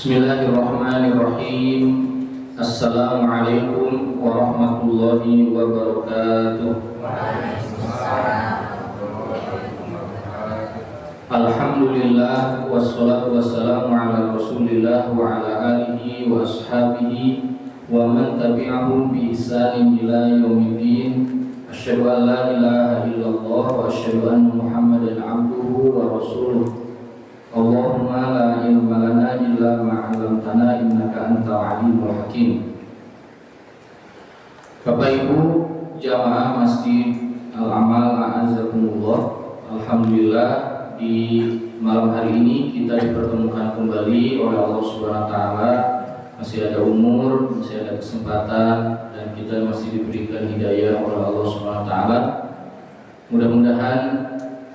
Bismillahirrahmanirrahim. Assalamualaikum warahmatullahi wabarakatuh. Alhamdulillah wassalatu wassalamu ala Rasulillah wa ala alihi wa ashabihi wa man tabi'ahum bi ihsanin ila yaumiddin. Asyhadu an la ilaha illallah wa asyhadu anna Muhammadan abduhu wa rasuluh. Allahumma la ilma lana illa ma 'allamtana innaka antal alimul hakim. Bapak Ibu jamaah Masjid Al-Amal a'azzakumullah, alhamdulillah di malam hari ini kita dipertemukan kembali oleh Allah Subhanahu wa taala. Masih ada umur, masih ada kesempatan, dan kita masih diberikan hidayah oleh Allah Subhanahu wa taala. Mudah-mudahan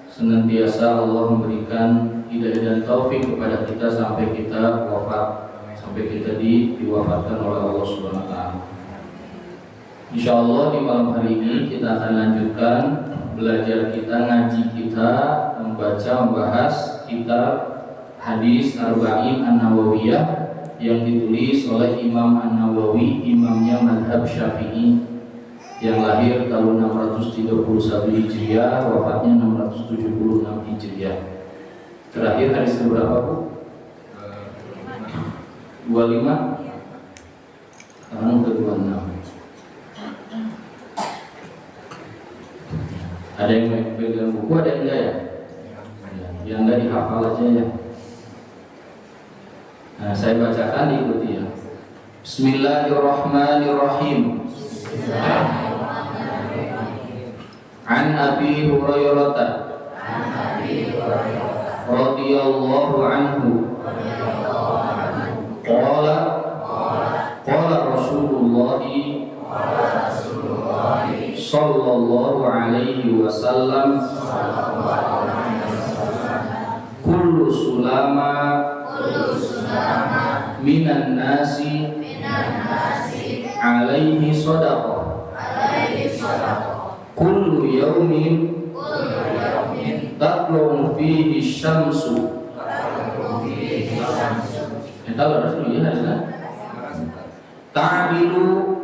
senantiasa Allah memberikan hidayah dan taufik kepada kita sampai kita wafat, sampai kita diwafatkan oleh Allah Subhanahu wa taala. Insyaallah di malam hari ini kita akan lanjutkan belajar kita, ngaji kita, membahas kitab hadis Arba'in An-Nawawiyah yang ditulis oleh Imam An-Nawawi, imamnya mazhab Syafi'i, yang lahir tahun 631 Hijriah, wafatnya 676 Hijriah. Terakhir hadis berapa, Bu? 25? Sekarang ke 26. Ada yang pegang buku, ada yang enggak ya? Yang enggak dihafal aja ya. Nah, saya bacakan, diikuti ya. Bismillahirrahmanirrahim. An Abi Hurairah radhiyallahu anhu qala Rasulullah sallallahu alaihi wasallam kullu sulama minan nasi alaihi sadaqah kullu yawmin tatlu fihi syamsu. Kita harus lihat ya. Ta'dilu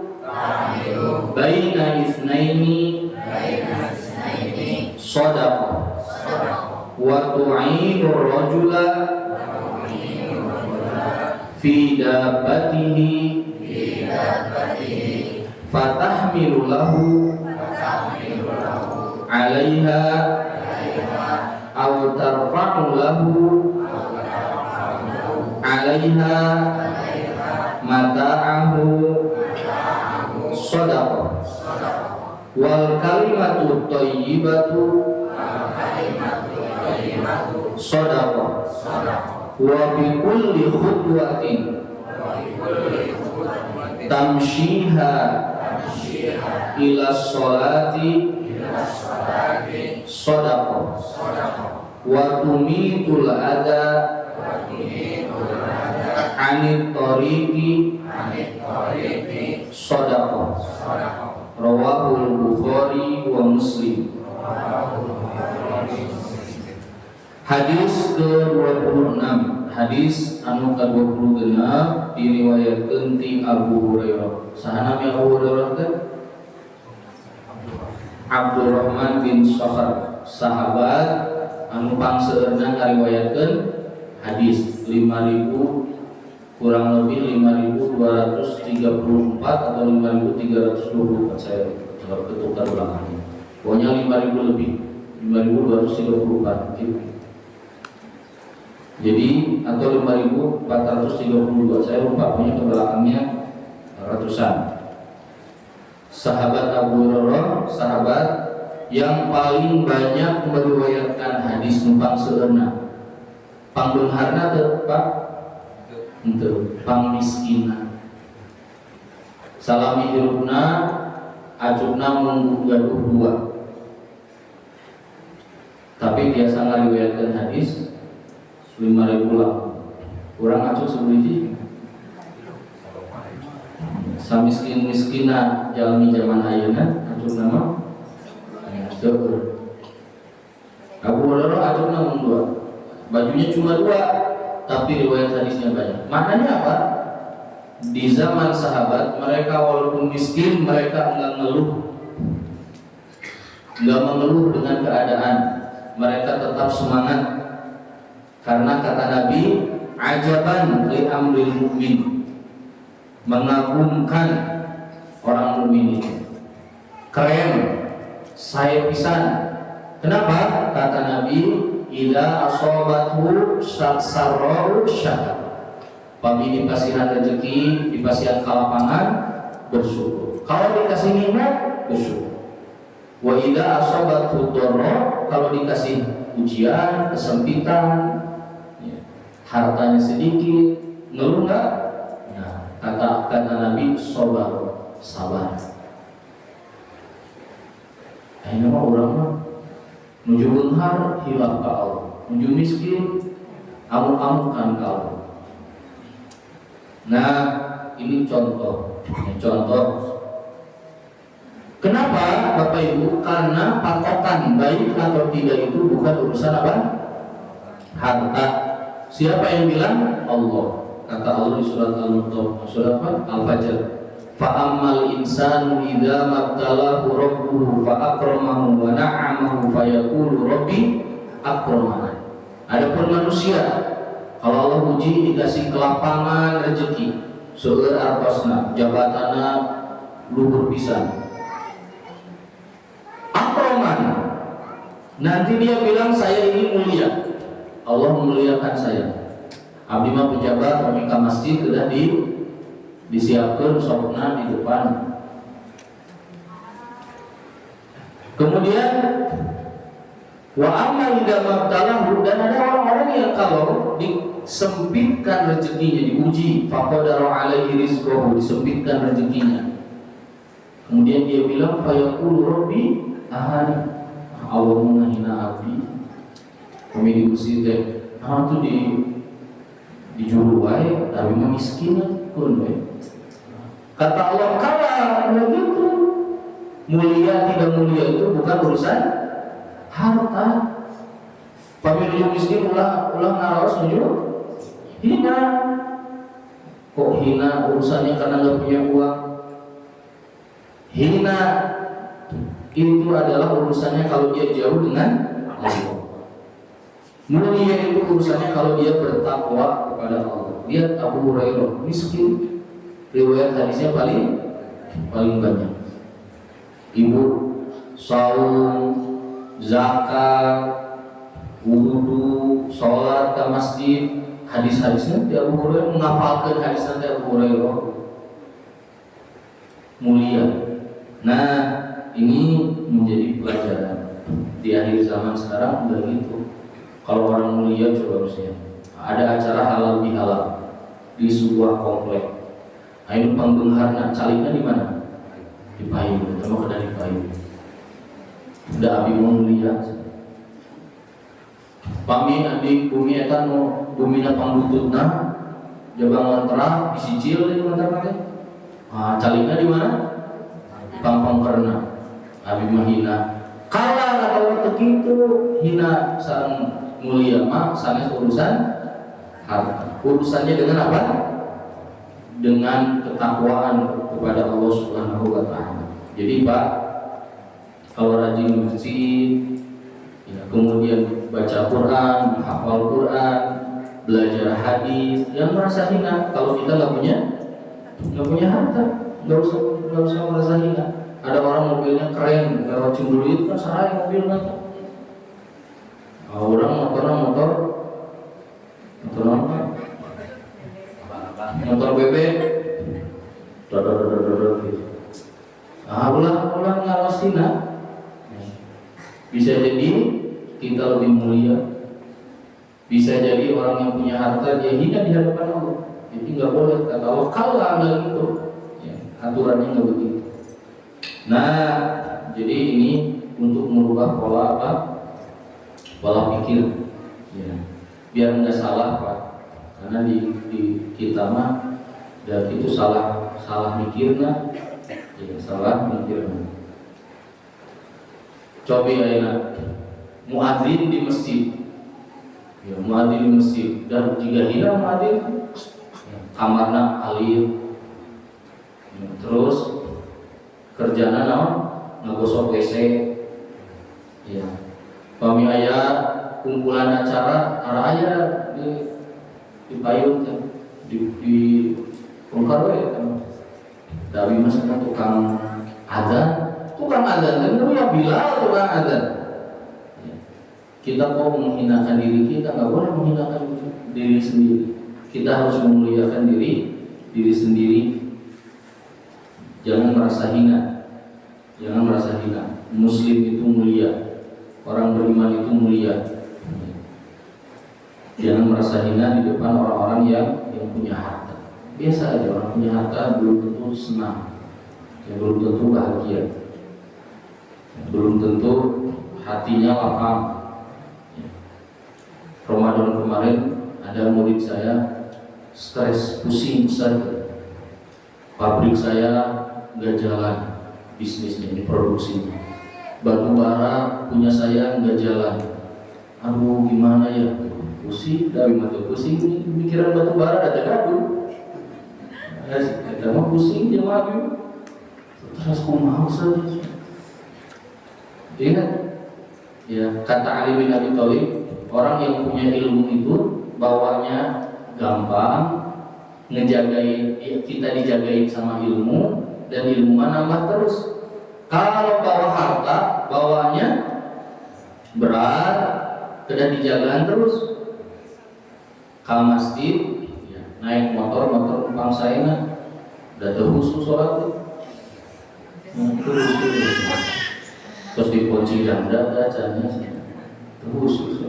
baina itsnaini shadaqah wa tu'inu rajula fi dabbatihi fatahmilu lahu 'alaiha aw tarfa'u lahu 'alaiha mata'ahu shadaqah wal kalimatu thayyibatu shadaqah wa bi kulli khutwatin tamshiha ila sholati shadaqah wa tumitul adha anit tariqi shadaqah. Rawahul Bukhari wa Muslim. Hadis ke-26, hadis anu ke-26 diriwayatkeun ti Abu Hurairah. Saha nami Abu Hurairah teh? Abdurrahman bin Sakhar, sahabat anu pangseueurna ngariwayatkeun hadis 5.000 kurang lebih 5.234 atau 5.324, saya ketukar belakangnya. Pokoknya 5.000 lebih, 5.234 gitu. Jadi atau 5.432, saya lupa, pokoknya ke belakangnya ratusan. Sahabat Abu Hurairah, sahabat yang paling banyak meriwayatkan hadis numpang seueurna. Pangbeunharna teu, Pak? Untuk pangmiskina salami hirupna acukna mung gaduh dua, tapi biasa ngariwayatkeun hadis 5.000 lah. Kurang acuk seberiji samiskin-miskina jalmi zaman ayeuna acuk nama seueur. Abu Hurairah acukna mung dua, bajunya cuma dua, tapi riwayat hadisnya banyak. Maknanya apa? Di zaman sahabat mereka walaupun miskin mereka enggak mengeluh dengan keadaan, mereka tetap semangat. Karena kata Nabi, ajaban li amril mu'min, mengagumkan orang mukmin itu. Keren, saya pisan. Kenapa? Kata Nabi, idza asobathu sarra'u syakar. Pami dikasihan rezeki, dikasihan kelapangan, bersyukur. Kalau dikasih nikmat, bersyukur. Wa idza asobathu dharra, kalau dikasih ujian, kesempitan, ya, hartanya sedikit, ngeluh enggak? Nah, kata Nabi, sabar. Ini mah orang mah nuju beunghar hilaf ka Allah, nuju miskin amuk-amukan ka Allah. Nah, ini contoh. Kenapa Bapak Ibu? Karena patokan baik atau tidak itu bukan urusan apa? Harta. Siapa yang bilang? Allah. Kata Allah di surat Al-Fajr. Fa'ammal insanu idza mabtalahu rabbuhu fa'akramahu wa na'amahu fayaqulu rabbi akramana. Adapun manusia, kalau Allah uji dikasih kelapangan rezeki, seueur artosna, jabatanna luhur pisan. Akroman, nanti dia bilang saya ini mulia, Allah memuliakan saya. Abdi mah pejabat, kami ke masjid sudah disiapkan sopna di depan. Kemudian wa amma idza mabtalahu, dan ada orang-orang yang kalau disempitkan rezekinya, diuji, faqadara alaihi rizqahu, disempitkan rezekinya. Kemudian dia bilang fayaqulu rabbi ahani, Allah menghina abdi. Kami diusir teh, itu dijuru wae, tapi mah miskin kun we. Kata Allah, kalau begitu mulia tidak mulia itu bukan urusan harta. Pemilik miskin ulah ngaros menuju hina. Kok hina urusannya karena nggak punya uang? Hina itu adalah urusannya kalau dia jauh dengan Allah. Mulia itu urusannya kalau dia bertakwa kepada Allah. Lihat Abu Hurairah miskin, riwayat hadisnya paling banyak. Ibu saum, zakat, wudu, sholat ke masjid, hadis-hadisnya di Abu Hurairah, menghafalkan hadisnya di Abu Hurairah, mulia. Nah, ini menjadi pelajaran di akhir zaman sekarang begitu. Kalau orang mulia coba harusnya ada acara halal bihalal di sebuah komplek. Nah, ini penggemarnya caliknya di mana? Di Payung, sama kena di Payung. Udah abi mau mulia. Pami abdi bumi eta nu bumina pangbututna jabang mantra disicil di mantra teh. Ah, caliknya di mana? Pampang karena abi mah hina. Kalah kalau begitu hina sareng mulia mah sanes urusan harta. Urusannya dengan apa? Dengan ketakwaan kepada Allah Subhanahu wa taala. Jadi Pak, kalau rajin masjid, ya, kemudian baca Quran, hafal Quran, belajar hadis, jangan merasa hina kalau kita nggak punya harta, nggak usah merasa hina. Ada orang mobilnya keren, lewat Cimbulit kan sarai mobilnya. Orang motor apa? Motor bebek, gitu. Ulang ngarosina. Bisa jadi kita lebih mulia. Bisa jadi orang yang punya harta dia hina di hadapan Allah. Jadi nggak boleh kata Allah kalau nggak gitu. Ya, aturannya nggak begitu. Nah, jadi ini untuk merubah pola apa? Pola pikir, ya. Biar nggak salah Pak. Karena di kita mah dan itu salah mikirnya, ya, salah mikirnya. Coba ayeuna muadzin di masjid, Ya, muadzin di masjid dan jika hilang muadzin kamarna alir. Ya, terus kerjana naon ngagosok WC. Ya. Pami aya kumpulan acara aya di payung di bongkar we kan. Dari masanya tukang adzan kan ya Bilal tukang adzan. Kita kok menghinakan diri kita, nggak boleh menghinakan diri sendiri. Kita harus memuliakan diri sendiri. Jangan merasa hina. Muslim itu mulia, orang beriman itu mulia. Jangan merasa hina di depan orang-orang yang punya harta. Biasa aja, orang punya harta belum tentu senang, belum tentu bahagia, belum tentu hatinya lapang. Ramadan kemarin ada murid saya stres, pusing besar. Pabrik saya nggak jalan, bisnisnya ini produksinya. Batu bara punya saya nggak jalan. Aduh gimana ya? Pusing, dari mata pusing, pikiran batu bara ada gaduh. Ada mah pusing dia maju. Terus kumaha saja. Ingat, ya kata Ali bin Abi Thalib, orang yang punya ilmu itu bawanya gampang, ngejagain kita dijagain sama ilmu dan ilmu nambah terus. Kalau bawa harta, bawanya berat, tidak dijagaan terus. Kalau masjid, ya, naik motor numpang saena, udah khusus sholat terus dikunci janda bacanya khusus.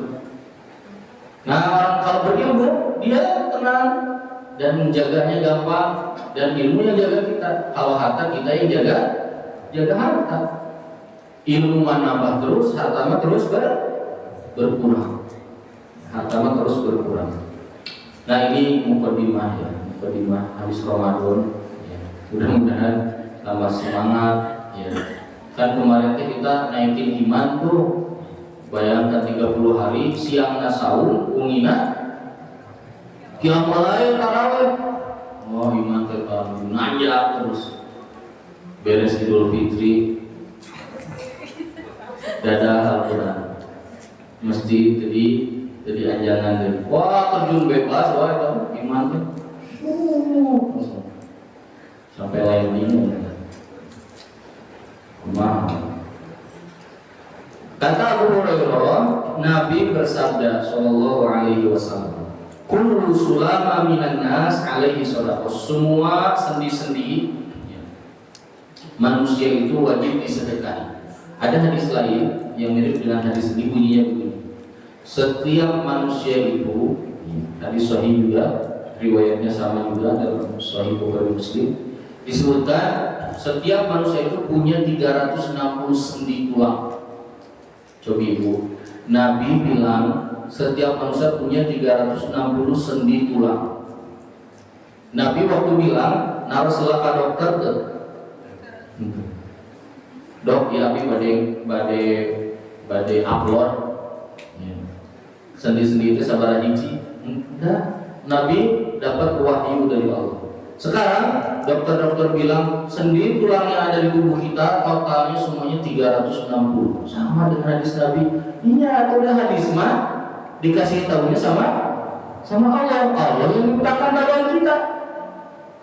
Nah orang kalau berilmu dia tenang dan menjaganya gampang dan ilmu yang jaga kita. Kalau harta kita yang jaga harta. Ilmu nambah terus, harta mah terus berkurang. Nah ini mukadimah ya, habis Ramadan. Ya. Mudah-mudahan tambah semangat. Ya. Kan kemarin kita naikin iman tuh. Bayangkan 30 hari siangna sahur, ungina qiyamul lail tarawih. Oh, iman teh nanjak terus. Beres Idul Fitri dadah Al-Qur'an. Mesti jadi anjangan deui. Wah, terjun bebas wae itu iman teh. Sampai landing. Kumaha? Kata Abu Hurairah, Nabi bersabda sallallahu alaihi wasallam, kullu sulama minan nas alaihi shadaqah. Semua sendi-sendi manusia itu wajib disedekahi. Ada hadis lain yang mirip dengan hadis ini, bunyinya begini. Setiap manusia itu, hadis sahih juga, riwayatnya sama juga dalam Sahih Bukhari Muslim, disebutkan setiap manusia itu punya 360 sendi tulang. Coba ibu, Nabi bilang setiap manusia punya 360 sendi tulang. Nabi waktu bilang, naruh silaka dokter tuh. Dok, ya Abi badai upload. Sendi-sendi itu sabar hiji. Enggak, Nabi dapat wahyu dari Allah. Sekarang dokter-dokter bilang sendi tulang yang ada di tubuh kita totalnya semuanya 360. Sama dengan hadis Nabi. Ini atau ada hadis mah dikasih tahunya sama Allah. Allah yang menciptakan badan kita.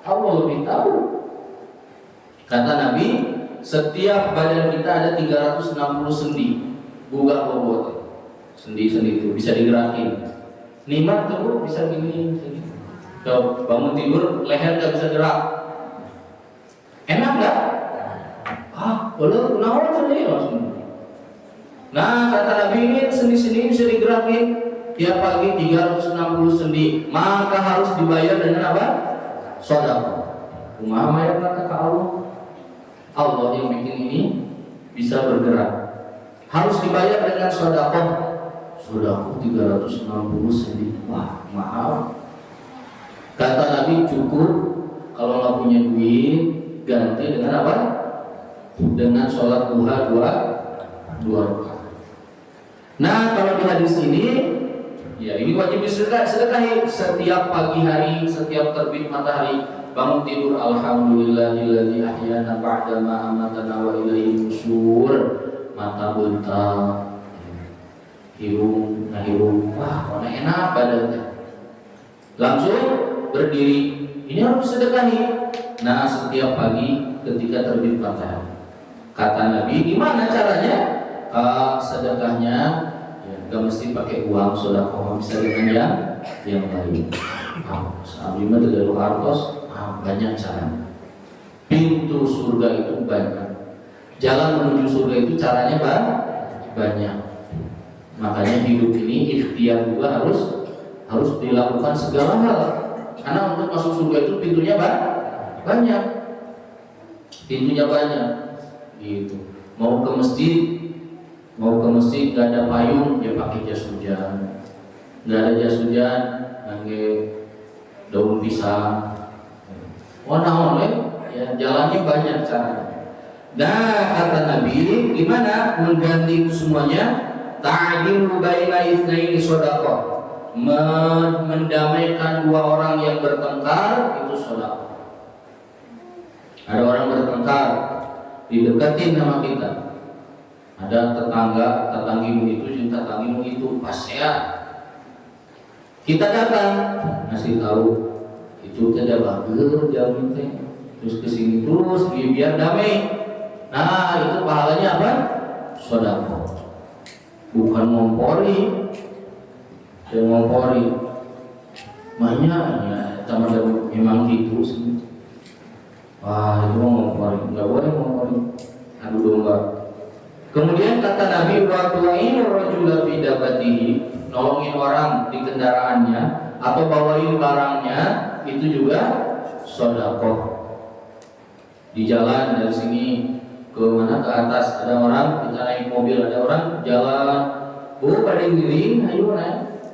Allah lebih tahu. Kata Nabi, setiap badan kita ada 360 sendi. Buka bobot. Sendi-sendi itu bisa digerakin. Nikmat tuh bisa gini. Kalau bangun tidur leher nggak bisa gerak, enak nggak? Boleh kenapa tadi langsung. Nah kata Nabi ini sendi-sendi bisa digerakin. Tiap pagi 360 sendi, maka harus dibayar dengan apa? Sedekah. Kumaha mayar kata Allah. Allah yang bikin ini bisa bergerak. Harus dibayar dengan sedekah. Sedekah 360 sendi. Wah mahal. Kata Nabi cukup kalau nggak punya duit ganti dengan apa? Dengan sholat duha dua rakaat. Nah kalau di hadis ini Ya, ini wajib disedekahi setiap pagi hari, setiap terbit matahari, bangun tidur alhamdulillahilladzi ahyana ba'da ma amatana wa ilaihi nusyur. Mata bentar, hidung, wah, mana enak badannya. Langsung berdiri. Ini harus disedekahi. Nah, setiap pagi ketika terbit matahari. Kata Nabi, gimana caranya? Sedekahnya gak mesti pakai uang, sedekah bisa dengan yang lain. Sabi mah tidak hartos, banyak cara. Pintu surga itu banyak. Jalan menuju surga itu caranya banyak. Makanya hidup ini ikhtiar juga harus dilakukan segala hal. Karena untuk masuk surga itu pintunya banyak. Pintunya banyak. Gitu. Mau ke masjid nggak ada payung, ya pakai jas hujan. Nggak ada jas hujan, pakai daun pisang. Warna ya jalannya banyak caranya. Nah, kata Nabi, gimana mengganti itu semuanya? Ta'dilu baina itsnaini shadaqah. Mendamaikan dua orang yang bertengkar itu shadaqah. Ada orang bertengkar, dideketin sama kita. Ada tetanggimu itu pas ya. Kita datang ngasih tahu itu tidak bagus jamin teh. Terus kesini terus biar damai. Nah, itu pahalanya apa? Sedekah. Bukan ngompori. Yang ngompori. Banyak ya, sama memang gitu sih. Wah, itu ngompori. Enggak boleh ngompori. Adu domba. Kemudian kata Nabi, wa tu'inu rajula fi dabatihi, nolongin orang di kendaraannya atau bawain barangnya, itu juga sedekah. Di jalan dari sini ke mana, ke atas ada orang, kita naik mobil, ada orang jalan, bu pada giring, ayo naik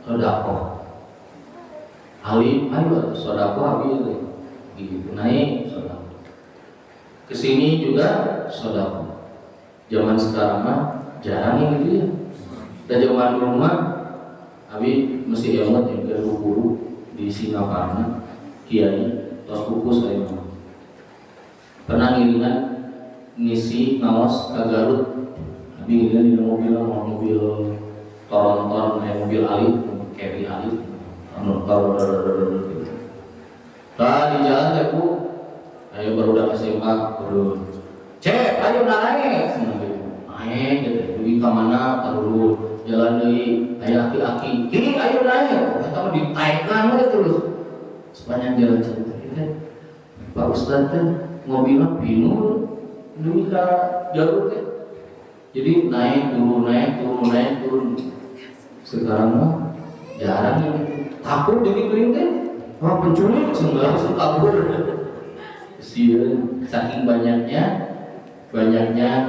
sedekah. Alim, ayo sedekah habis gitu, naik sedekah. Kesini juga sedekah. Zaman sekarang mah jarang yang gitu ya. Dan zaman dulu mah abi mesti emot yang guru di Singaparna kiai tos buku saya mah pernah ngiringan ngisi ngawas ke Garut. Abi ngiringan di mobil Toronton, mobil Alif, carry Alif, di jalan teh bu, ayo baru udah SMA, cek, ayo naik gitu, pergi ke mana, taruh jalan dari ayah aki-aki, kiri ayo naik, kita ditaikkan terus sepanjang jalan cerita. Pak Ustadz kan mobilnya bingung, dulu ke Garut kan, jadi naik turun. Sekarang mah jarang ya, takut digituin kan, wah penculik sebenarnya langsung kabur. Saking banyaknya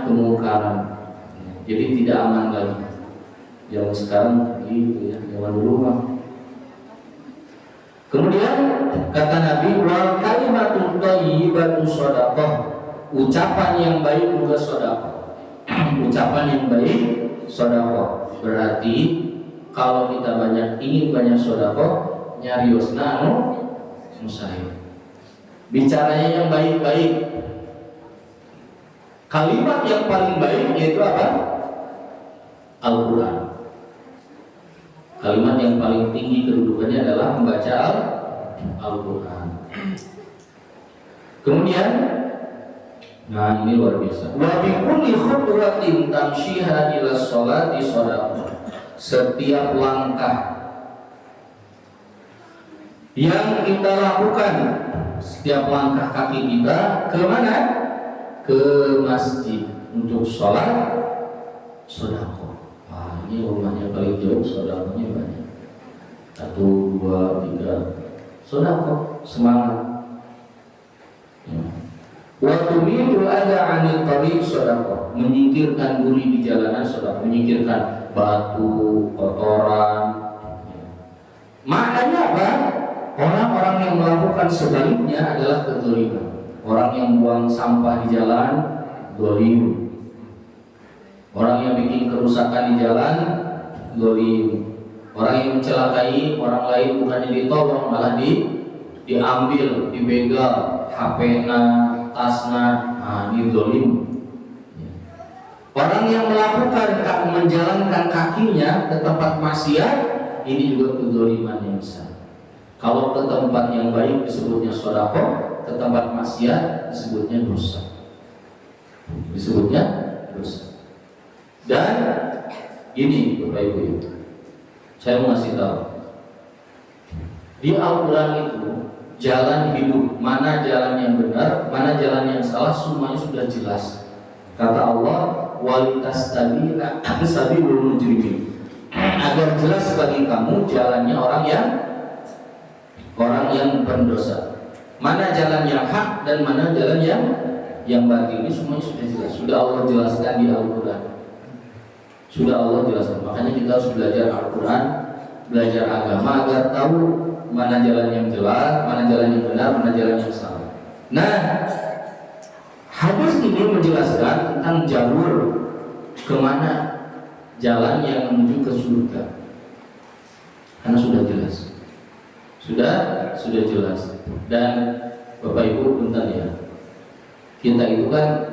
kemungkaran, jadi tidak aman lagi. Zaman sekarang gitu ya, zaman dulu mah. Kemudian kata Nabi, wal kalimatut thayyibatu shadaqah, ucapan yang baik juga sedekah. Ucapan yang baik sedekah. Berarti kalau kita ingin banyak sedekah, nyariosna anu musahid. Bicaranya yang baik-baik. Kalimat yang paling baik yaitu apa? Al-Quran. Kalimat yang paling tinggi kedudukannya adalah membaca Al-Quran. Kemudian, nah ini luar biasa. Wa bi kulli khutwatin tamshiha ila sholati shadaqah. Setiap langkah yang kita lakukan, setiap langkah kaki kita ke mana? Ke masjid untuk sholat sedekah. Wah, ini rumahnya paling jauh, sedekahnya banyak. 1, 2, 3 sedekah, semangat. Wa tumitu ada 'anil tariq sedekah, menyingkirkan duri di jalanan sedekah, menyingkirkan batu, kotoran. Maknanya apa? Orang-orang yang melakukan sebaliknya adalah kezaliman. Orang yang buang sampah di jalan, zalim. Orang yang bikin kerusakan di jalan, zalim. Orang yang mencelakai orang lain bukannya ditolong, malah diambil, dibegal HP-na, tasna, ini zalim. Orang yang menjalankan kakinya ke tempat maksiat, ini juga kezaliman yang besar. Kalau ke tempat yang baik disebutnya sedekah, ke tempat maksiat disebutnya dosa. Dan ini Bapak Ibu, saya mau ngasih tahu, di Al-Quran itu jalan hidup, mana jalan yang benar, mana jalan yang salah, semuanya sudah jelas. Kata Allah, walitastabila sabilul mujrimin, agar jelas bagi kamu jalannya orang yang berdosa, mana jalan yang hak dan mana jalan yang batil. Ini semuanya sudah jelas, sudah Allah jelaskan di Al-Quran, sudah Allah jelaskan. Makanya kita harus belajar Al-Quran, belajar agama agar tahu mana jalan yang jelas, mana jalan yang benar, mana jalan yang salah. Nah, hadis ini menjelaskan tentang jalur kemana jalan yang menuju ke surga, karena sudah jelas, sudah jelas. Dan Bapak Ibu bentar ya, kita itu kan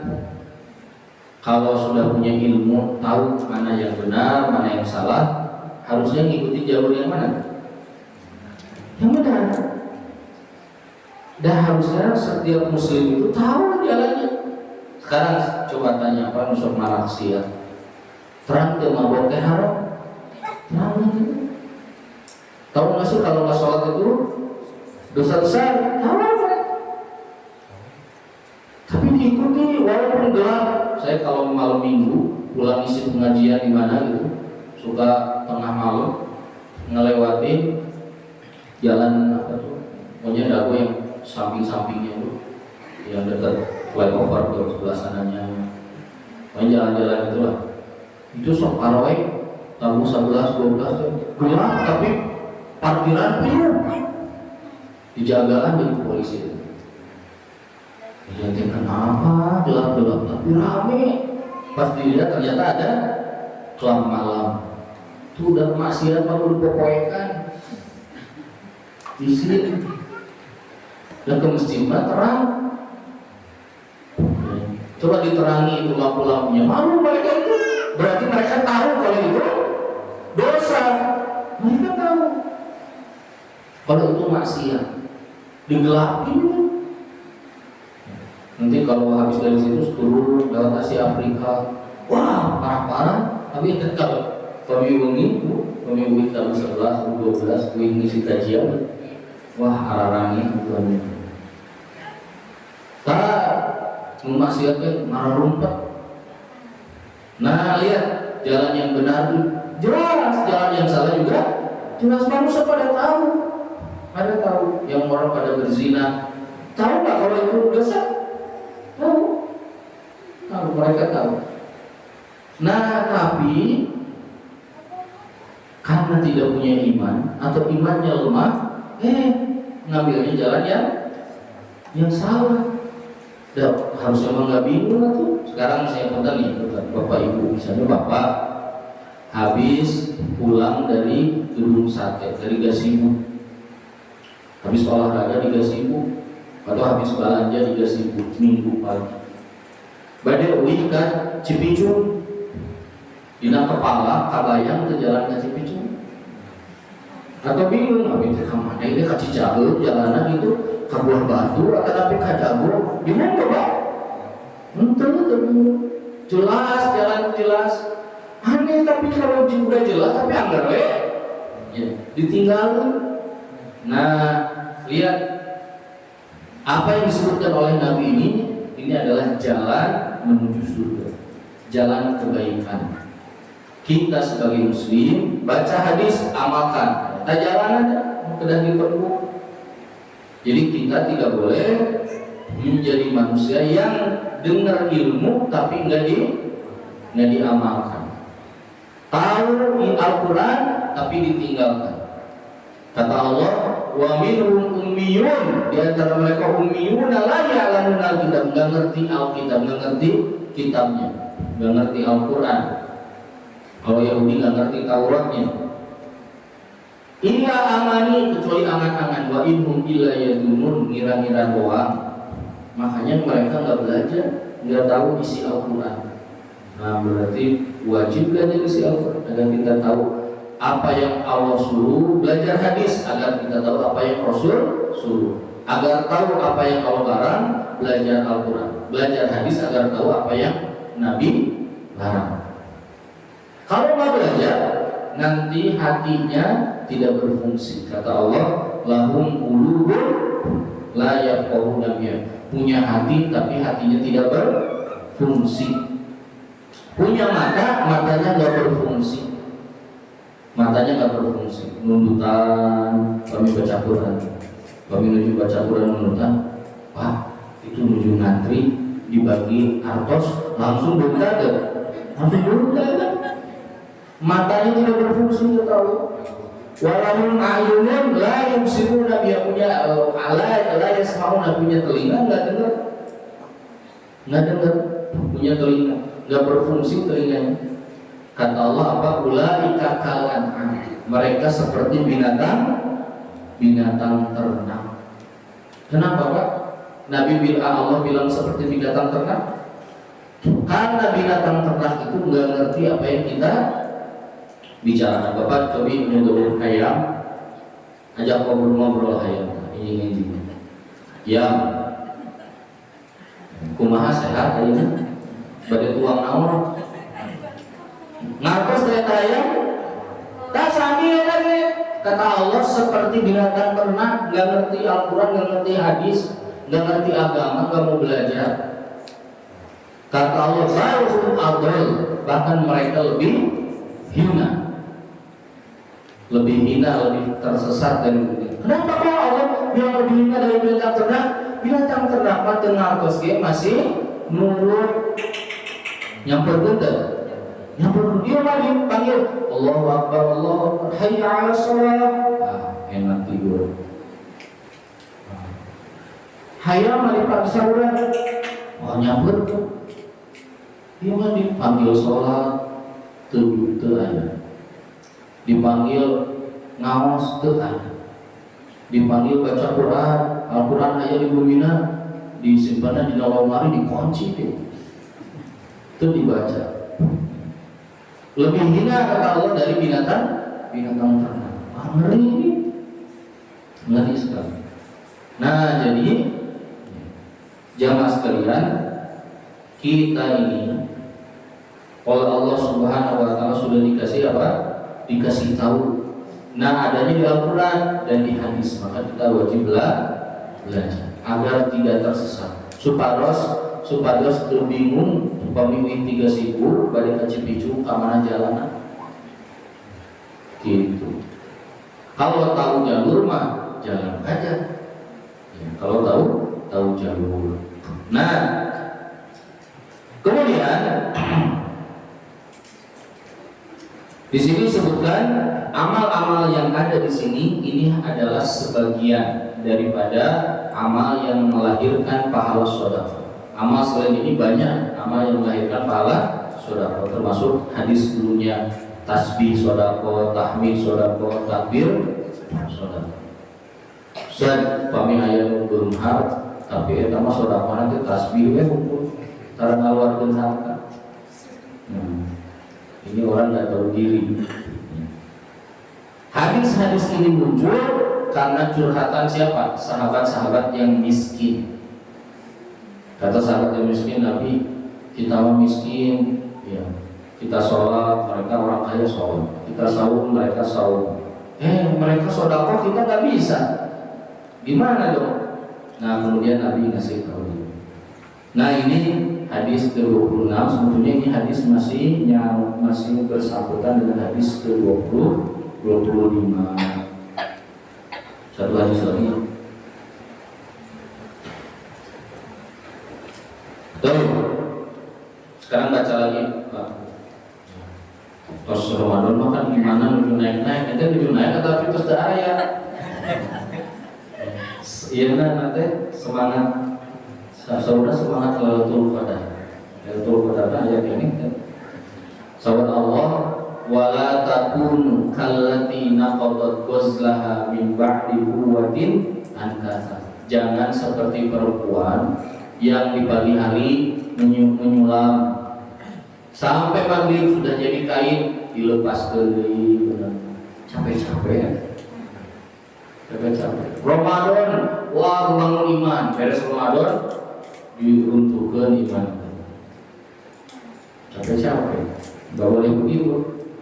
kalau sudah punya ilmu, tahu mana yang benar, mana yang salah, harusnya ngikuti jalur yang mana? Yang benar. Dan harusnya setiap muslim itu tahu jalannya. Sekarang coba tanya apa nusuk maksiat, terang ke mabok haram, terang itu. Tahu nggak sih kalau nggak sholat itu dosa besar? Tahu apa? Tapi diikuti walaupun gelap. Saya kalau malam minggu pulang isi pengajian di mana gitu, suka tengah malam ngelewatin jalan apa tuh, pokoknya dago yang samping-sampingnya tuh, yang dekat flyover ke sebelah sananya, pokoknya jalan-jalan itulah. Itu sok parawai tahun 11-12 gelap tapi parkiran penuh, dijagakan dari polisi. Jadi kenapa gelap-gelap tapi rame? Pas dilihat ternyata ada klub malam. Itu udah maksiat baru dipopoekan di sini. Dan ke masjid terang. Coba diterangi itu lampu-lampunya. Malu mereka itu. Berarti mereka tahu kalau itu dosa. Mereka tahu kalau itu maksiat. Digelapin. Nanti kalau habis dari situ turun lewat Asia Afrika, wah parah-parah. Tapi kalau pemilu tahun 11-12 ngisi kajian, wah ararangnya bukan. Tak memaksiatkan marah rumput. Nah lihat jalan yang benar itu jelas, jalan yang salah juga jelas. Manusia pada tahu, yang orang pada berzina, tahu nggak kalau itu dosa? Tahu, mereka tahu. Nah, tapi karena tidak punya iman atau imannya lemah, ngambilnya jalan yang salah. Dan harusnya nggak bingung tuh. Sekarang saya kontak nih, Bapak Ibu, misalnya Bapak habis pulang dari gedung sate, dari Gasibu, habis olahraga di Gasibu, atau habis belanja di Gasibu minggu pagi, badai uwi ke Cipicung, dina kepala kabayang ke jalan ke Cipicung, atau bingung habis ke mana ini ke Cicaheum jalanan itu ke Buah Batu atau tapi ke Dago, gimana coba? Jelas jalan jelas, aneh tapi kalau udah jelas tapi anggar ya ditinggalin. Nah lihat apa yang disebutkan oleh Nabi ini adalah jalan menuju surga, jalan kebaikan. Kita sebagai muslim baca hadis, amalkan. Tak jalan aja, kedah diperbu. Jadi kita tidak boleh menjadi manusia yang dengar ilmu tapi nggak diamalkan. Tahu Al-Quran tapi ditinggalkan. Kata Allah, wa minhum ummiyun, di antara mereka ummiyun la ya'lamuna al-kitab, enggak ngerti Alkitab, enggak ngerti kitabnya, enggak ngerti Al-Qur'an. Kalau Yahudi enggak ngerti Tauratnya. illa amani, kecuali angan-angan, wa inhum illa yadunun, ngira-ngira doang. Makanya mereka nggak belajar, nggak tahu isi Al-Quran. Nah berarti wajib belajar isi Al-Quran agar kita tahu apa yang Allah suruh, belajar hadis agar kita tahu apa yang Rasul suruh, agar tahu apa yang Allah larang, belajar Al-Quran, belajar hadis agar tahu apa yang Nabi larang. Kalau nggak belajar, nanti hatinya tidak berfungsi. Kata Allah, lahum qulubun la yafqahuna biha, punya hati tapi hatinya tidak berfungsi. Punya mata, matanya nggak berfungsi. Matanya nggak berfungsi. Nundutan, kami baca Quran, kami menuju baca Quran nundutan. Wah, itu menuju ngantri dibagi artos langsung berkata, langsung berkata. Matanya tidak berfungsi, kata Allah. Walahum a'yunun la yubsiruna biha, punya la yasma'una, punya telinga nggak dengar, punya telinga nggak berfungsi telinganya. Kata Allah apa? Ulaika kal an'am, mereka seperti binatang ternak. Kenapa Pak? Allah bilang seperti binatang ternak? Karena binatang ternak itu nggak ngerti apa yang kita bicara. Bapak coba menunggu hayam, ajak ngobrol hayam, ini ya kumaha sehat ini, badai tuang naon ngapos saya hayam, tak sambil lagi. Kata Allah seperti binatang ternak, nggak ngerti Al-Quran, nggak ngerti hadis, nggak ngerti agama, nggak mau belajar. Kata Allah baru adol, bahkan mereka lebih hina, lebih tersesat dari dunia. Kenapa Pak Allah yang lebih hina dari binatang ternak? Binatang ternak mah dengar masih nurut, nyamper gede, dia lagi panggil Allahu Akbar, Allahu Akbar, hayya 'ala shalah. Enak tidur. Hayya mari Pak saudara. Nyamper tuh. Dia mah dipanggil sholat, teu aya. Dipanggil ngaos teu aya. Dipanggil baca Quran, Al-Quran aya di bumina, disimpanna di lemari, dikunci deh. Itu dibaca. Lebih hina kata Allah dari binatang ternak. Ngeri sekali. Nah, jadi jamaah sekalian, kita ini oleh Allah Subhanahu wa taala sudah dikasih apa? Dikasih tahu. Nah, adanya di Al-Quran dan di hadis, maka kita wajib belajar agar tidak tersesat. Supados bingung pemimpin 3.000 balik ke Cipicu ke mana jalanan gitu. Kalau tahu jalur mah jalan aja ya, kalau tahu jalur. Nah kemudian di sini disebutkan amal-amal yang ada di sini ini adalah sebagian daripada amal yang melahirkan pahala sedekah. Amal selain ini banyak amal yang melahirkan pahala sedekah, termasuk hadis sebelumnya tasbih sedekah, tahmid sedekah, takbir sedekah. Ustaz, pami aya nu beunghar tapi eta mah sedekah nanti tasbih we hukum tara ngaluarkeun harta. Ini orang nggak tahu diri. Hadis-hadis ini muncul karena curhatan siapa? Sahabat-sahabat yang miskin. Kata sahabat yang miskin, Nabi, kita mah miskin, ya. Kita sholat, mereka orang kaya sholat. Kita sahur, mereka sahur. Mereka sedekah, kita nggak bisa. Gimana dong? Nah, kemudian Nabi ngasih tahu. Nah, ini hadis ke-26. Sebetulnya ini hadis masih bersangkutan dengan hadis ke-20, 25. Satu hadis lagi. Tuh. Sekarang baca lagi, Pak. Tos Ramadan makan gimana menuju naik-naik, nanti menuju naik tapi terus dah aya. Iya nanti semangat. Saudara semangat Lailatul Qadar. Lailatul Qadar ayat ini kan. Sahabat Allah wala takunu kallati naqadat ghazlaha min ba'di quwwatin ankasa. Jangan seperti perempuan yang di pagi hari menyulam sampai maghrib sudah jadi kain dilepas deui, capek-capek. Ramadan, wah bangun iman, beres Ramadan diruntuhkan iman. Capek-capek, nggak boleh begitu.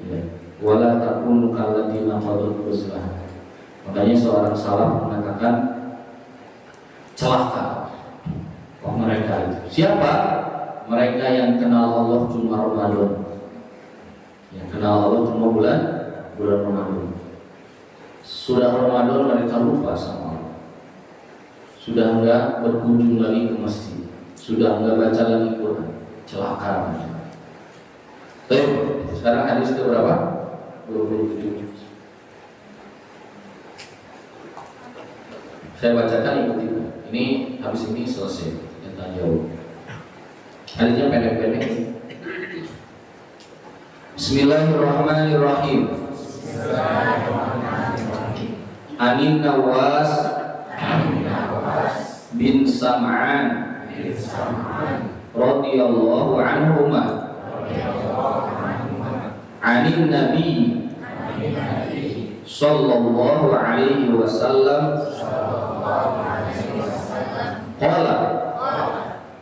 Ya. Wala takunu kallatina qadut ghazlaha. Makanya seorang salaf mengatakan celaka kok mereka itu. Siapa? Mereka yang kenal Allah cuma Ramadan. Yang kenal Allah cuma bulan Ramadan. Sudah Ramadan mereka lupa sama Allah. Sudah enggak berkunjung lagi ke masjid. Sudah enggak baca lagi Quran. Celaka. Baik, sekarang hadis ke berapa? 27. Saya bacakan ikuti. Ini habis ini selesai. Kita jauh. Hadisnya pendek-pendek. Bismillahirrahmanirrahim. Anin Nawas bin Sam'an radhiyallahu anhuma anin Nabi sallallahu alaihi wasallam qala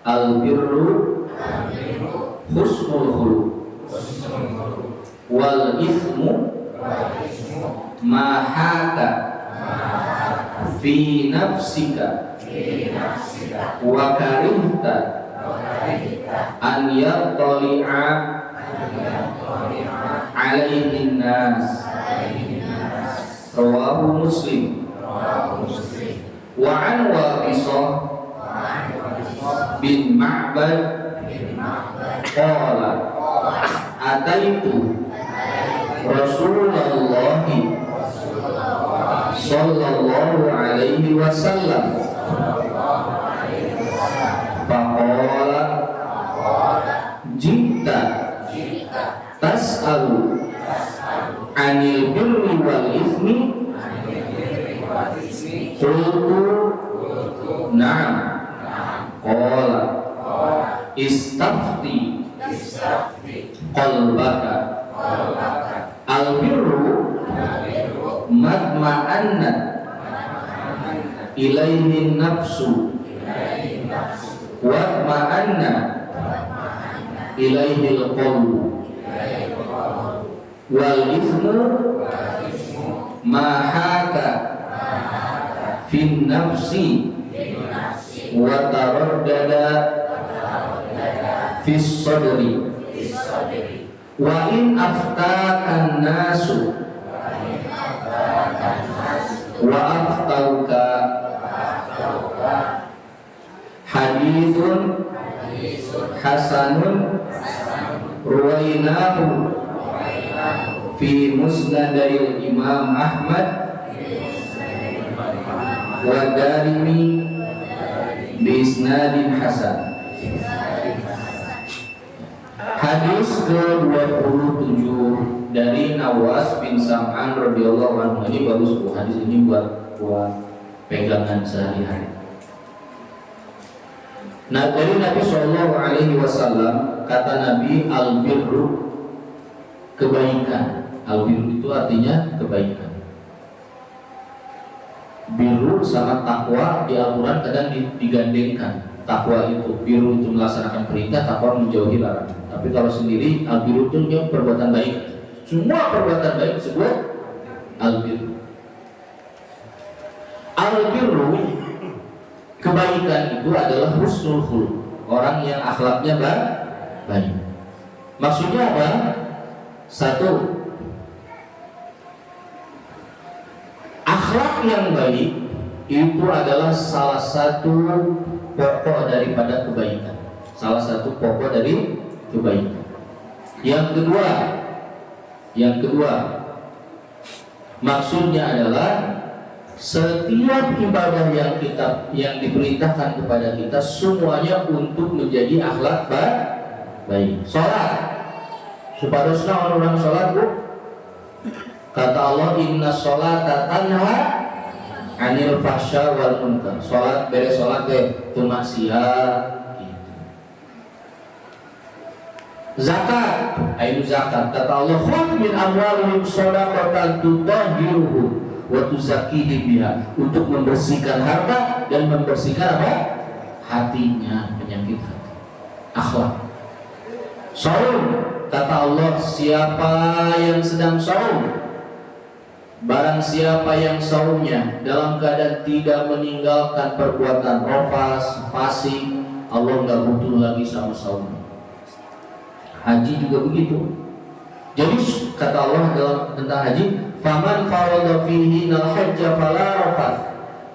al-birru husnul khuluq wal ithmu ma haka fi nafsika wa karihta an yattali'a alaihin nas. Rawahu Muslim. Wa an Waqisah bin Ma'bad qala ataitu Rasulullah sallallahu alaihi wasallam faqala jita tas'alu anil birri wal ithmi qultu na'am qala istafti qalbaka al birru madma'anna ilaihin nafsu wadma'anna ilaihil qalbu wal ithmu ma haka fin nafsi wa taraddada fis sadri wa in aftakan nasu wa aftauka. Hadithun hasanun ruwainahu fi musnadil Imam Ahmad wa Darimi bi isnadin hasan. Hadis ke-27 dari Nawas bin Sam'an radhiyallahu anhu. Ini bagus Bu, hadis ini buat pegangan sehari-hari. Nah, dari Nabi Shallallahu Alaihi Wasallam kata Nabi, al-birru kebaikan. Al-birru itu artinya kebaikan. Birru sama takwa di Al-Quran kadang digandengkan. Takwa itu, birru itu melaksanakan perintah, takwa menjauhi larangan. Tapi kalau sendiri, al-birru itu perbuatan baik. Semua perbuatan baik disebut al-birru. Al-birru kebaikan itu adalah husnul khuluq, orang yang akhlaknya baik. Maksudnya apa? Satu, akhlak yang baik itu adalah salah satu pokok daripada kebaikan. Salah satu pokok dari kebaikan. Yang kedua, maksudnya adalah setiap ibadah yang diperintahkan kepada kita semuanya untuk menjadi akhlak baik. Sholat Supadosna orang sholat bu, kata Allah inna sholata tanha anil fahsya wal munkar. Sholat beres sholat teu maksiat. Zakat, ainu zakat. Kata Allah khudh min amwalihim shadaqatan tutahhiruhum wa tuzakkihim biha, untuk membersihkan harta dan membersihkan apa? Hatinya, penyakit hati, akhlak. Saum, kata Allah, siapa yang sedang saum, barang siapa yang saumnya dalam keadaan tidak meninggalkan perbuatan rafas, fasik, Allah nggak butuh lagi sama saum. Haji juga begitu. Jadi kata Allah tentang haji, faman farada fihi al-hajja fala rafas.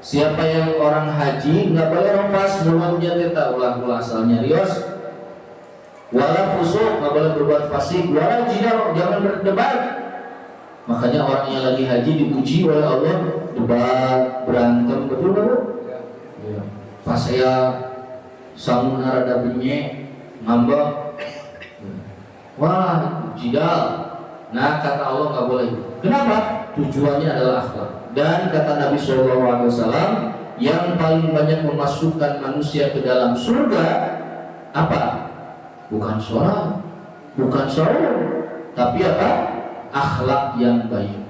Siapa yang orang haji nggak boleh rafas, mulutnya kita ulah asalnya rios. Wala fusuq, nggak boleh berbuat fasik. Wala jidal, jangan berdebat. Makanya orang yang lagi haji diuji oleh Allah, debat, berantem, betul nggak bu? Ya. Pas saya samun rada benyek, ngambek, wah jidal. Nah kata Allah nggak boleh. Kenapa? Tujuannya adalah akhlak. Dan kata Nabi SAW, yang paling banyak memasukkan manusia ke dalam surga apa? Bukan sholat, bukan saum, tapi apa? Akhlak yang baik.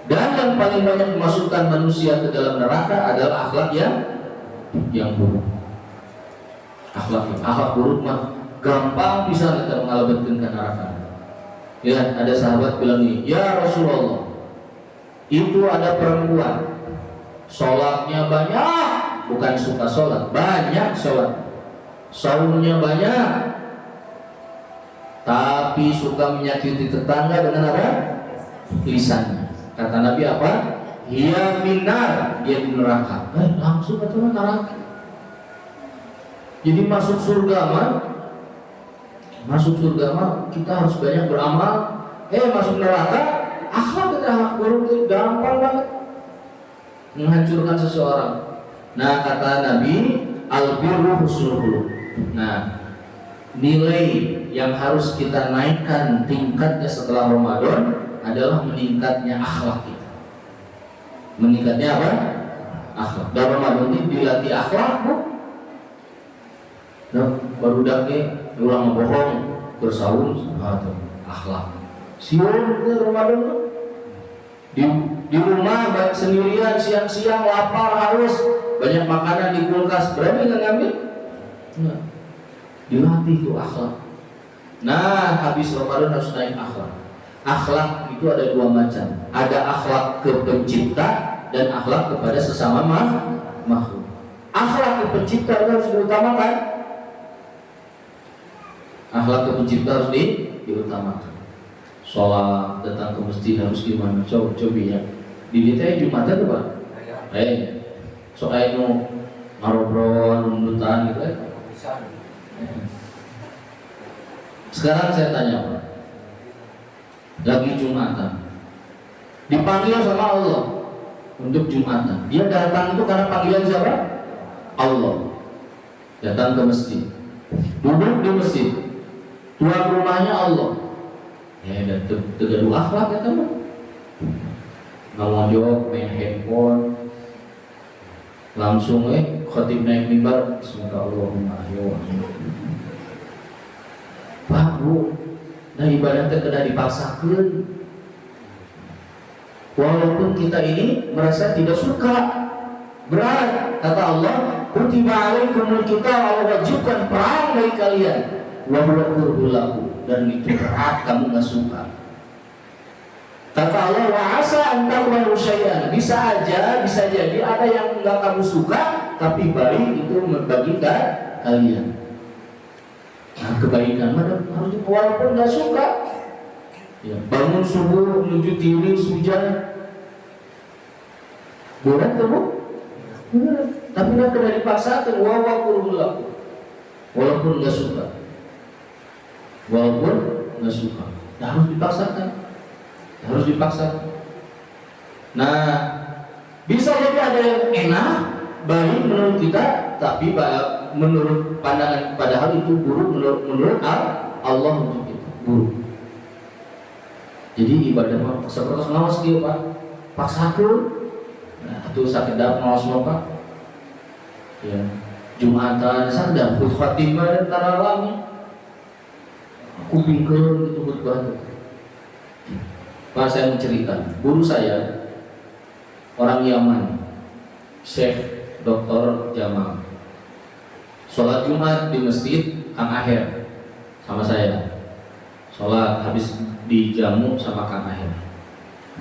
Dan yang paling banyak memasukkan manusia ke dalam neraka adalah akhlak yang buruk. Akhlak buruk mah gampang bisa kita mengalami ke neraka. Ya, ada sahabat bilang ini, ya Rasulullah, itu ada perempuan, sholatnya banyak, bukan suka sholat, banyak sholat. Saumnya banyak, tapi suka menyakiti tetangga dengan apa? Lisannya. Kata Nabi apa? Hiya finnar, dia di neraka. Langsung kata neraka. Jadi masuk surga mah kita harus banyak beramal. Masuk neraka, akhlak buruk gampang banget menghancurkan seseorang. Nah kata Nabi, al-birru husnul khuluq. Nah, nilai yang harus kita naikkan tingkatnya setelah Ramadan adalah meningkatnya akhlak kita. Meningkatnya apa? Akhlak. Dan Ramadan ini dilatih akhlak, bu. Nah, baru dake ulang bohong, bersaum, akhlak. Siun ke Ramadan tuh. Di rumah baik sendirian, siang-siang lapar, haus, banyak makanan di kulkas, berani nggak ngambil? Nah, dilatih itu akhlak. Nah, habis Ramadan harus naik akhlak. Akhlak itu ada dua macam. Ada akhlak ke pencipta dan akhlak kepada sesama makhluk. Akhlak ke pencipta harus diutamakan. Akhlak ke pencipta harus diutamakan. Sholat, datang ke masjid harus gimana? Coba ya. Di kita Jumatan tuh Pak. Soalnya marobron, nundutan gitu kan. Sekarang saya tanya Pak, lagi Jumatan, dipanggil sama Allah untuk Jumatan. Dia datang itu karena panggilan siapa? Allah. Datang ke masjid, duduk di masjid, tuan rumahnya Allah. Dan tergaduh akhlak ya teman. Ngomong main handphone, langsung khotib naik mimbar, Bismillahirrahmanirrahim. Pak Bu, nah ibadah kena dipaksakan. Walaupun kita ini merasa tidak suka, berat. Kata Allah, kutiba alaikumul qital, Allah wajibkan perang dari kalian. Wa huwa kurhul lakum, dan itu berat, kamu nggak suka. Kata Allah, wa asa an takrahu syai'an, bisa jadi ada yang nggak kamu suka, tapi baik itu bagi kalian. Nah, kebaikan harus walaupun nggak suka. Ya, bangun subuh menuju tidur hujan, boleh tuh bu? Tapi nggak kena dipaksakan. Walaupun nggak suka, harus dipaksakan. Nah, bisa jadi ada yang enak, baik menurut kita, tapi menurut pandangan, padahal itu buruk menurut Allah untuk kita, guru. Jadi ibadah mah seperti ngawas kieu Pak. Paksakeun. Nah, atuh sakedap ngawas mah Pak. Ya. Jumatan sakedap khutbah tarawih. Kupingkeun gitu khutbah. Pak, saya menceritakan, guru saya orang Yaman, Syekh Dr. Jamal. Sholat Jumat di masjid Kang Aher sama saya. Sholat habis dijamu sama Kang Aher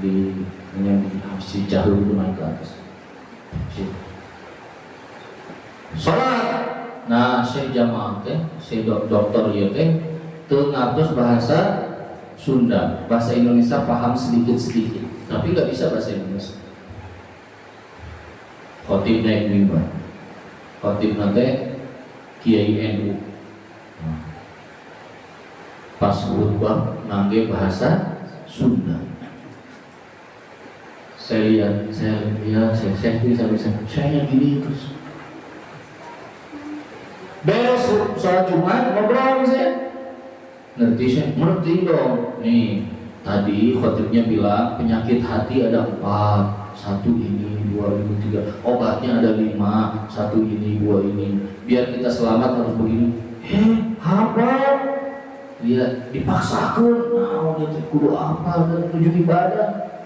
di Jahul itu naik ke atas. Sholat, nah Syekh Jamal teh, Syekh Dokter ieu teh teu ngatos bahasa Sunda, bahasa Indonesia paham sedikit-sedikit, tapi nggak bisa bahasa Indonesia. Khotib naik mimbar, khotib nanti Kiai NU, pas khutbah nangge bahasa Sunda. Saya gini terus. Beres sholat Jumat ngobrol saya. Ngerti dong. Nih, tadi khotibnya bilang penyakit hati ada 4, 1 ini, 2 ini, 3. Obatnya ada 5, 1 ini, 2 ini. Biar kita selamat harus begini. Hafal. Lihat, dipaksakan. Nah, udah kudu apa dan tujuh ibadah.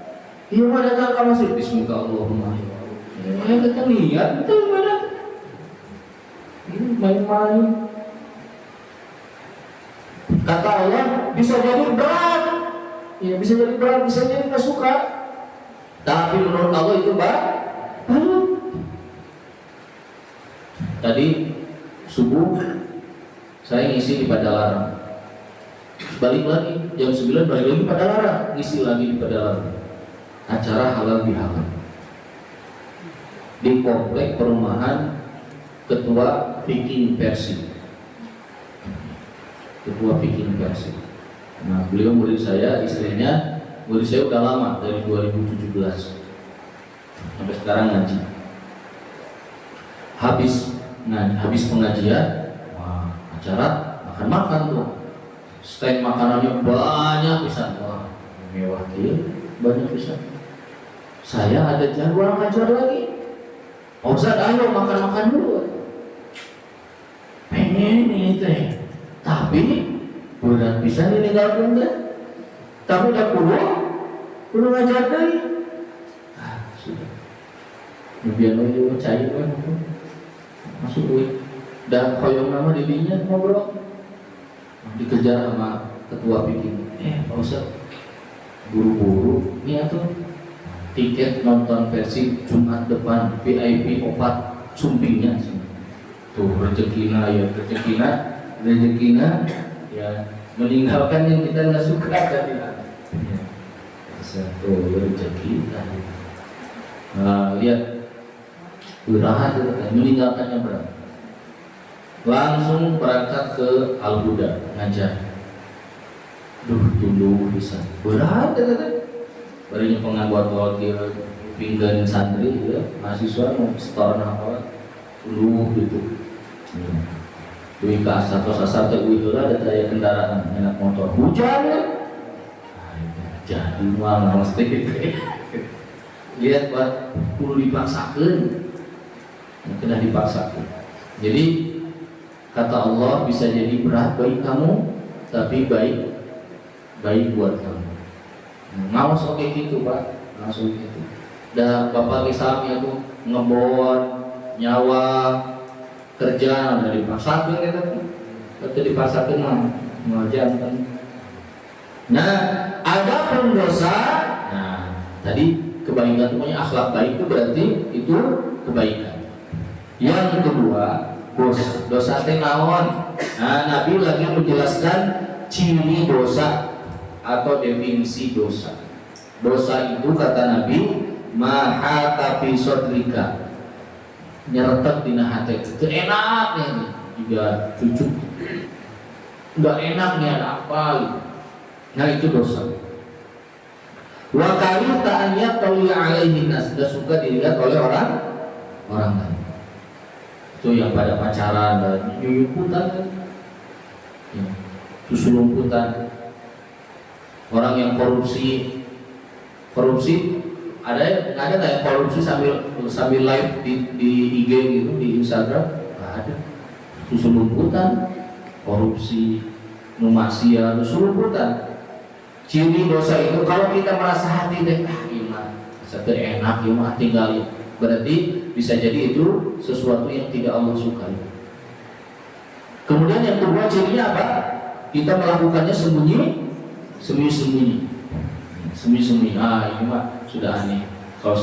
Iya mah datang ke masjid. Bismillahirrahmanirrahim. Kita niat betul ibadah. Ini main-main. Kata Allah bisa jadi berat, ya bisa jadi berat, bisa jadi nggak suka. Tapi menurut Allah itu baik. Tadi subuh saya ngisi di Padalarang, balik lagi jam 9 balik lagi Padalarang, ngisi lagi di Padalarang. Acara halal bihalal di komplek perumahan Ketua Viking Persib. Ketua Viking Persib. Nah, beliau murid saya, istrinya murid saya udah lama dari 2017 sampai sekarang ngaji. Habis pengajian, wah, acara makan tuh. Stand makanannya banyak pisan, wah, mewah gitu, banyak pisan. Saya ada jadwal ngajar lagi. Ustaz, ayo makan dulu. Pengen ini teh. Tapi berat bisa meninggalkan kan? Tapi udah perlu ngajar lagi. Sudah. Biar lo juga cair kan? Masuk duit. Dan koyong nama dirinya ngobrol. Dikejar sama ketua bikin. Pak Ustaz, buru-buru. Ini tuh tiket nonton versi Jumat depan VIP opat sumpingnya. Tuh rezekina ya meninggalkan yang kita nggak suka tadi. Satu rezeki tadi. Nah, lihat berat itu kan, meninggalkannya berat. Langsung berangkat ke Al-Huda ngajar. Tunggu bisa berat itu kan. Barinya pengabuat wakil pinggan santri ya, mahasiswa mau setor apa gitu. Duit ke asar terwihula ada daya kendaraan enak motor hujan ya. Jadi malah mesti lihat Pak, perlu dipaksakan, kena dipaksakan. Jadi kata Allah bisa jadi berat bagi kamu, tapi baik buat kamu. Mau oke gitu Pak, langsung gitu. Dan Bapak Islamnya tuh ngebon nyawa kerja udah dipaksakan gitu, itu dipaksakan mengajarkan. Nah, ada pun dosa. Nah, tadi kebaikan itu punya akhlak baik itu berarti itu kebaikan. Yang kedua, dosa teh naon. Nah, Nabi lagi menjelaskan ciri dosa atau definisi dosa. Dosa itu kata Nabi, mahata fi sodrika, nyeretek dina hati. Itu enaknya nih, juga cucuk. Enggak enaknya ada apa gitu. Nah itu dosa. Wa karitaannya tauli alaihi nas, sudah suka dilihat oleh orang lain. Itu yang pada pacaran dan nyuyuputan kan. Ya. susulumputan. Orang yang korupsi ada nggak yang korupsi sambil live di IG gitu, di Instagram? Nggak ada. Susulumputan, korupsi, maksiat, susulumputan. Ciri dosa itu kalau kita merasa hati deh, iman, enak, iman tinggalin. Berarti bisa jadi itu sesuatu yang tidak Allah sukai. Kemudian yang kedua cirinya apa? Kita melakukannya sembunyi-sembunyi. Ah, ini mah sudah aneh kalau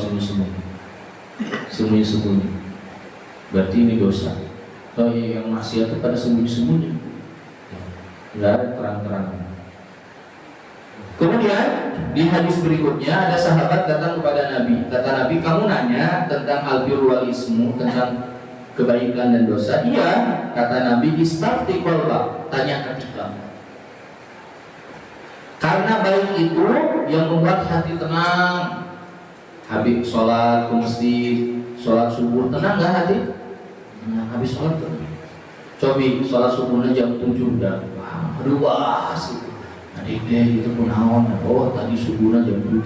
sembunyi-sembunyi. Berarti ini dosa. Kalau yang maksiat itu pada sembunyi-sembunyi, nggak ada terang-terang. Kemudian di hadis berikutnya ada sahabat datang kepada Nabi. Kata Nabi, kamu nanya tentang albirru wal ismu, tentang kebaikan dan dosa. Iya, kata Nabi, istafti qalbak, tanya hati kamu. Karena baik itu yang membuat hati tenang. Habis sholat ke masjid, sholat subuh, tenang gak hati? Nah, habis sholat tenang. Coba sholat subuhnya jam 7 udah, aduh asik. Adik deh itu punaon, oh tadi subuhnya jam 7.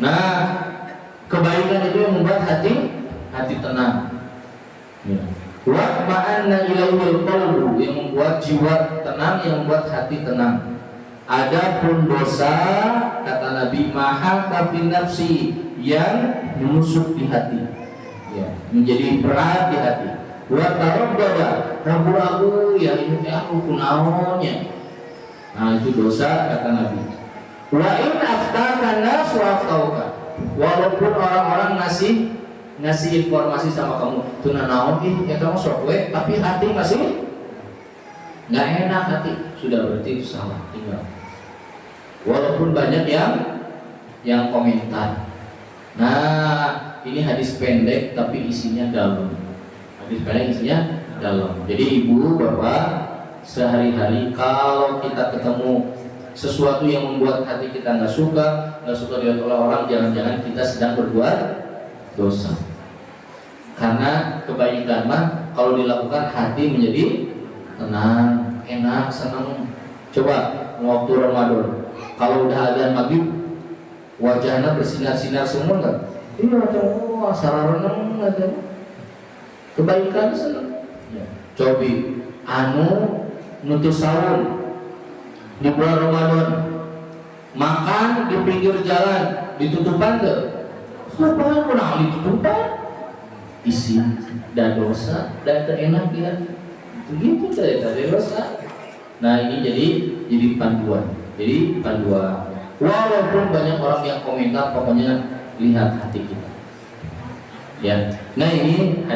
Nah, kebaikan itu yang membuat hati tenang. Wa ma'anna ilaihil qalbu, yang membuat jiwa tenang, yang membuat hati tenang. Adapun dosa, kata Nabi, maha kafin nafsi, yang menusuk di hati, ya, menjadi berat di hati. Wa taraddada, ragu-ragu, ya ini aku kunaonnya. Nah itu dosa, kata Nabi. Wa in aftaka nas wa aftauka, walaupun orang-orang ngasih informasi sama kamu, tuh naon ya kamu sok we, tapi hati masih nggak enak hati, sudah berarti itu salah, tinggal. Walaupun banyak yang komentar. Nah ini hadis pendek tapi isinya dalam. Hadis pendek isinya dalam. Jadi ibu bapak sehari-hari kalau kita ketemu sesuatu yang membuat hati kita nggak suka dilihat oleh orang, jangan-jangan kita sedang berbuat dosa. Karena kebaikan mah kalau dilakukan hati menjadi tenang, enak, senang. Coba waktu Ramadan, kalau udah adzan maghrib, wajahnya bersinar-sinar semua nggak? Iya, wah sarareneng aja. Kebaikan senang. Ya. Coba nutus sahur di bulan Ramadan, makan di pinggir jalan, ditutupan ke? Apa kurang ditutupan? Isi dan dosa dan keenak ya, begitu dari dosa. Nah ini jadi panduan. Walaupun banyak orang yang komentar, pokoknya lihat hati kita. Ya. Nah ini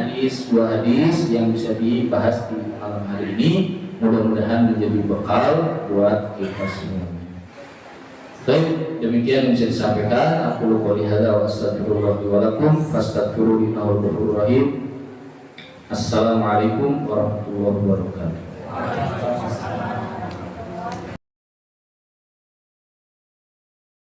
dua hadis yang bisa dibahas di malam hari ini. Mudah-mudahan menjadi bekal buat kita semua. Baik, demikian yang bisa disampaikan. Aku qouli hadza wa astaghfirullah wa lakum fastaghfiruhu innahu ghafurur rahim. Assalamualaikum warahmatullahi wabarakatuh.